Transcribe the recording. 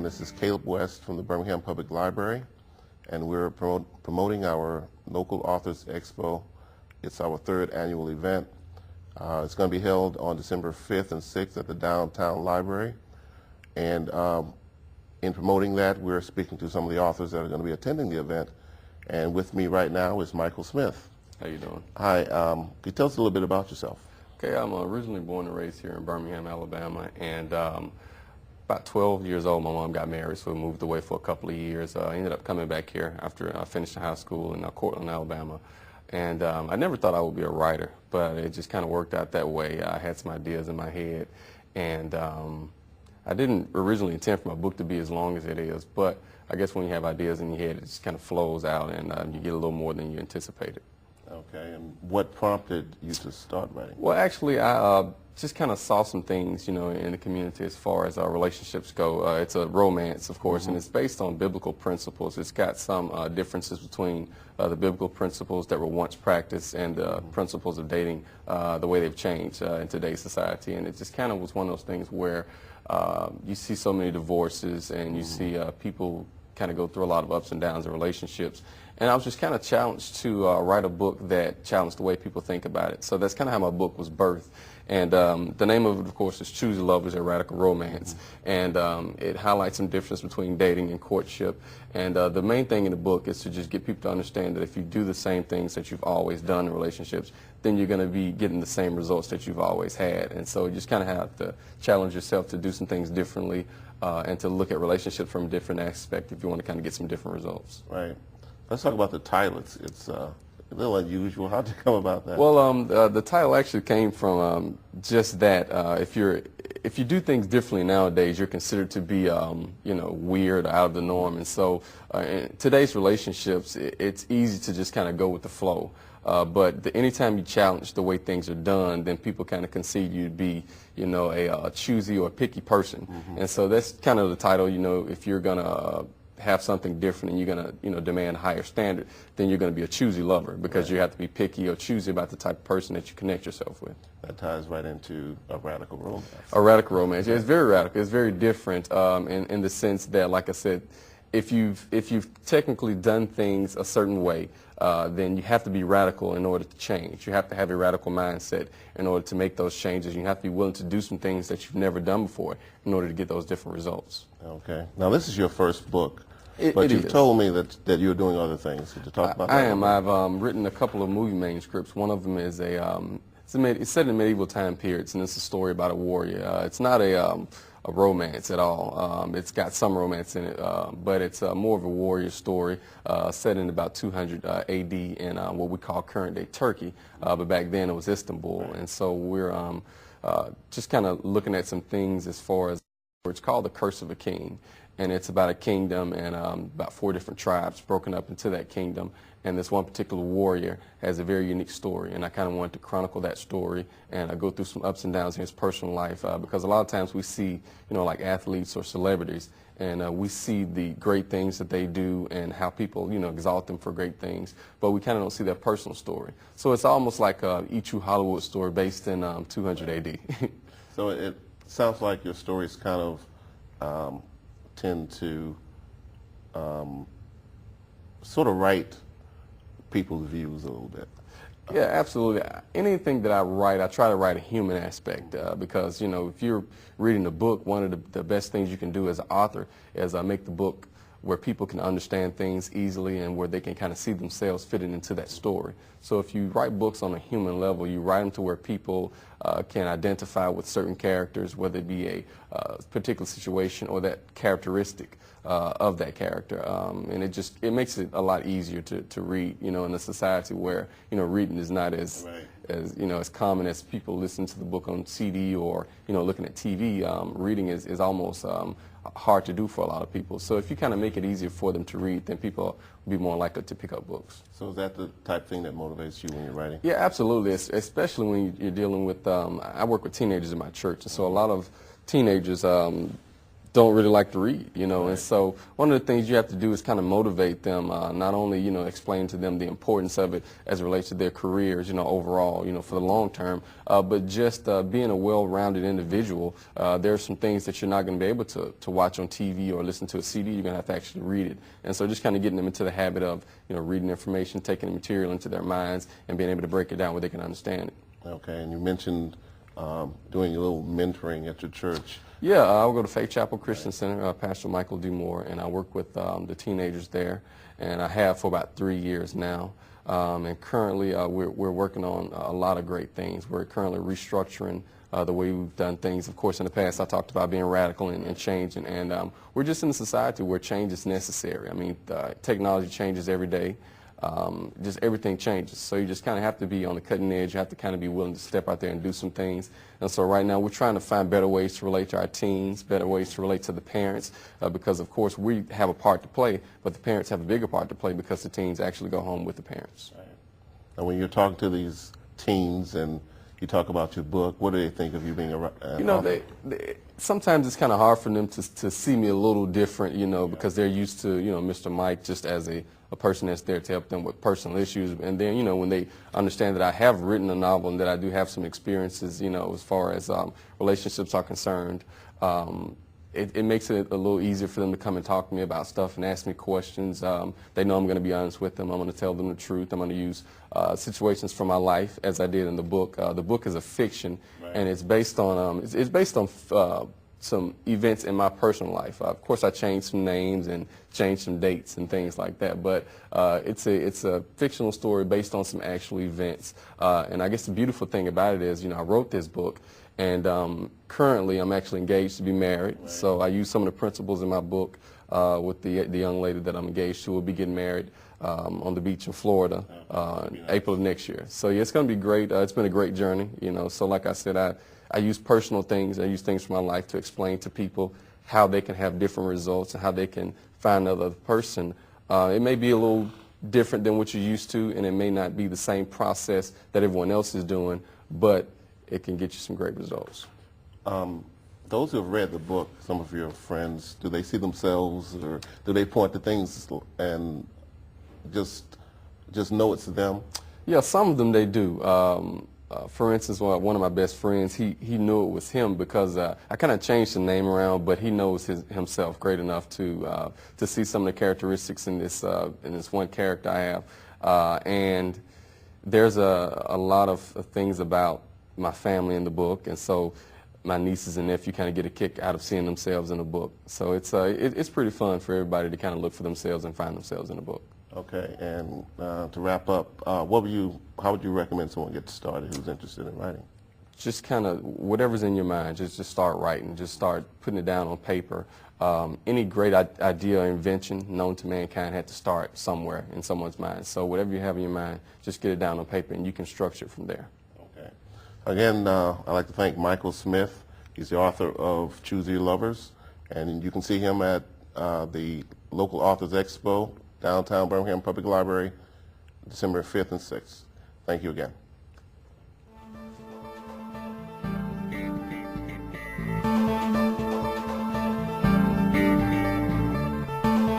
This is Caleb West from the Birmingham Public Library, and we're promoting our Local Authors Expo. It's our third annual event. It's going to be held on December 5th and 6th at the Downtown Library. And in promoting that, we're speaking to some of the authors that are going to be attending the event. And with me right now is Mychal Smith. How you doing? Hi. Can you tell us a little bit about yourself? Okay, I'm originally born and raised here in Birmingham, Alabama, and about 12 years old, my mom got married, so we moved away for a couple of years. I ended up coming back here after I finished high school in Cortland, Alabama. And I never thought I would be a writer, but it just kind of worked out that way. I had some ideas in my head, and I didn't originally intend for my book to be as long as it is, but I guess when you have ideas in your head, it just kind of flows out, and you get a little more than you anticipated. Okay, and what prompted you to start writing? Well, actually, I just kind of saw some things, in the community as far as our relationships go. It's a romance, of course, and it's based on biblical principles. It's got some differences between the biblical principles that were once practiced and the principles of dating, the way they've changed in today's society. And it just kind of was one of those things where you see so many divorces and you see people kind of go through a lot of ups and downs in relationships. And I was just kind of challenged to write a book that challenged the way people think about it. So that's kind of how my book was birthed. And the name of it, of course, is Choose Lovers, a Radical Romance. And it highlights some difference between dating and courtship. And the main thing in the book is to just get people to understand that if you do the same things that you've always done in relationships, then you're going to be getting the same results that you've always had. And so you just kind of have to challenge yourself to do some things differently and to look at relationships from a different aspect if you want to kind of get some different results. Right. Let's talk about the title. It's a little unusual. How'd you come about that? Well, the title actually came from just that. If you do things differently nowadays, you're considered to be, weird, out of the norm. And so, in today's relationships, it's easy to just kind of go with the flow. But anytime you challenge the way things are done, then people kind of concede you to be, a choosy or a picky person. And so that's kind of the title. If you're gonna have something different and you're going to demand a higher standard, then you're going to be a choosy lover because you have to be picky or choosy about the type of person that you connect yourself with. That ties right into a radical romance. A radical romance. Yeah, it's very radical. It's very different in the sense that, like I said, if you've technically done things a certain way, then you have to be radical in order to change. You have to have a radical mindset in order to make those changes. You have to be willing to do some things that you've never done before in order to get those different results. Okay. Now, this is your first book, but you've told me that you're doing other things. Could you talk about that? I am. I've written a couple of movie manuscripts. One of them is it's set in medieval time periods, and it's a story about a warrior. It's not a romance at all. It's got some romance in it, but it's more of a warrior story set in about 200 AD in what we call current-day Turkey, but back then it was Istanbul. And so we're just kind of looking at some things as far as it's called The Curse of a King. And it's about a kingdom and about 4 different tribes broken up into that kingdom. And this one particular warrior has a very unique story. And I kind of wanted to chronicle that story and go through some ups and downs in his personal life. Because a lot of times we see, like athletes or celebrities, and we see the great things that they do and how people, exalt them for great things. But we kind of don't see their personal story. So it's almost like a E. True Hollywood story based in 200 AD. So it sounds like your stories kind of tend to sort of write people's views a little bit. Yeah, absolutely. Anything that I write, I try to write a human aspect because, if you're reading a book, one of the best things you can do as an author is make the book where people can understand things easily and where they can kind of see themselves fitting into that story. So if you write books on a human level, you write them to where people can identify with certain characters, whether it be a particular situation or that characteristic of that character. And it makes it a lot easier to read, in a society where, reading is not as common as people listen to the book on CD or, looking at TV. Reading is almost hard to do for a lot of people. So if you kind of make it easier for them to read, then people will be more likely to pick up books. So is that the type of thing that motivates you when you're writing? Yeah, absolutely, especially when you're dealing with, I work with teenagers in my church, and so a lot of teenagers don't really like to read, you know, and so one of the things you have to do is kind of motivate them, not only, you know, explain to them the importance of it as it relates to their careers, you know, overall, you know, for the long term, but just being a well-rounded individual, there are some things that you're not going to be able to watch on TV or listen to a CD. You're going to have to actually read it. And so just kind of getting them into the habit of, you know, reading information, taking the material into their minds, and being able to break it down where they can understand it. Okay, and you mentioned doing a little mentoring at your church. Yeah, I'll go to Faith Chapel Christian Center, Pastor Mychal Dumore, and I work with the teenagers there, and I have for about 3 years now. And currently we're working on a lot of great things. We're currently restructuring the way we've done things. Of course, in the past I talked about being radical and changing, and we're just in a society where change is necessary. I mean, technology changes every day. Just everything changes, so you just kind of have to be on the cutting edge. You have to kind of be willing to step out there and do some things. And so right now we're trying to find better ways to relate to our teens, better ways to relate to the parents, because of course we have a part to play, but the parents have a bigger part to play because the teens actually go home with the parents. Right. And when you're talking to these teens and you talk about your book, what do they think of you being a You know, sometimes it's kind of hard for them to see me a little different, you know, because they're used to, you know, Mr. Mike just as a person that's there to help them with personal issues. And then, you know, when they understand that I have written a novel and that I do have some experiences, you know, as far as relationships are concerned, it makes it a little easier for them to come and talk to me about stuff and ask me questions. They know I'm going to be honest with them. I'm going to tell them the truth. I'm going to use situations from my life, as I did in the book. The book is a fiction, and it's based on some events in my personal life. Of course, I changed some names and changed some dates and things like that, but it's a fictional story based on some actual events. And I guess the beautiful thing about it is, you know, I wrote this book, and currently I'm actually engaged to be married. Right. So I use some of the principles in my book with the young lady that I'm engaged to. We'll be getting married on the beach in Florida April of next year. So yeah, it's going to be great. It's been a great journey, you know. So like I said, I use personal things. I use things from my life to explain to people how they can have different results and how they can find another person. It may be a little different than what you're used to, and it may not be the same process that everyone else is doing, but it can get you some great results. Those who have read the book, some of your friends, do they see themselves, or do they point to things and just know it's them? Yeah, some of them they do. For instance, one of my best friends, he knew it was him because I kind of changed the name around, but he knows himself great enough to see some of the characteristics in this one character I have. And there's a lot of things about my family in the book, and so my nieces and nephew kind of get a kick out of seeing themselves in the book. So it's pretty fun for everybody to kind of look for themselves and find themselves in the book. Okay, and to wrap up, how would you recommend someone get started who's interested in writing? Just kind of whatever's in your mind, just start writing. Just start putting it down on paper. Any great idea or invention known to mankind had to start somewhere in someone's mind. So whatever you have in your mind, just get it down on paper, and you can structure it from there. Okay. Again, I'd like to thank Mychal Smith. He's the author of Choose Your Lovers, and you can see him at the Local Authors Expo, downtown Birmingham Public Library, December 5th and 6th. Thank you again.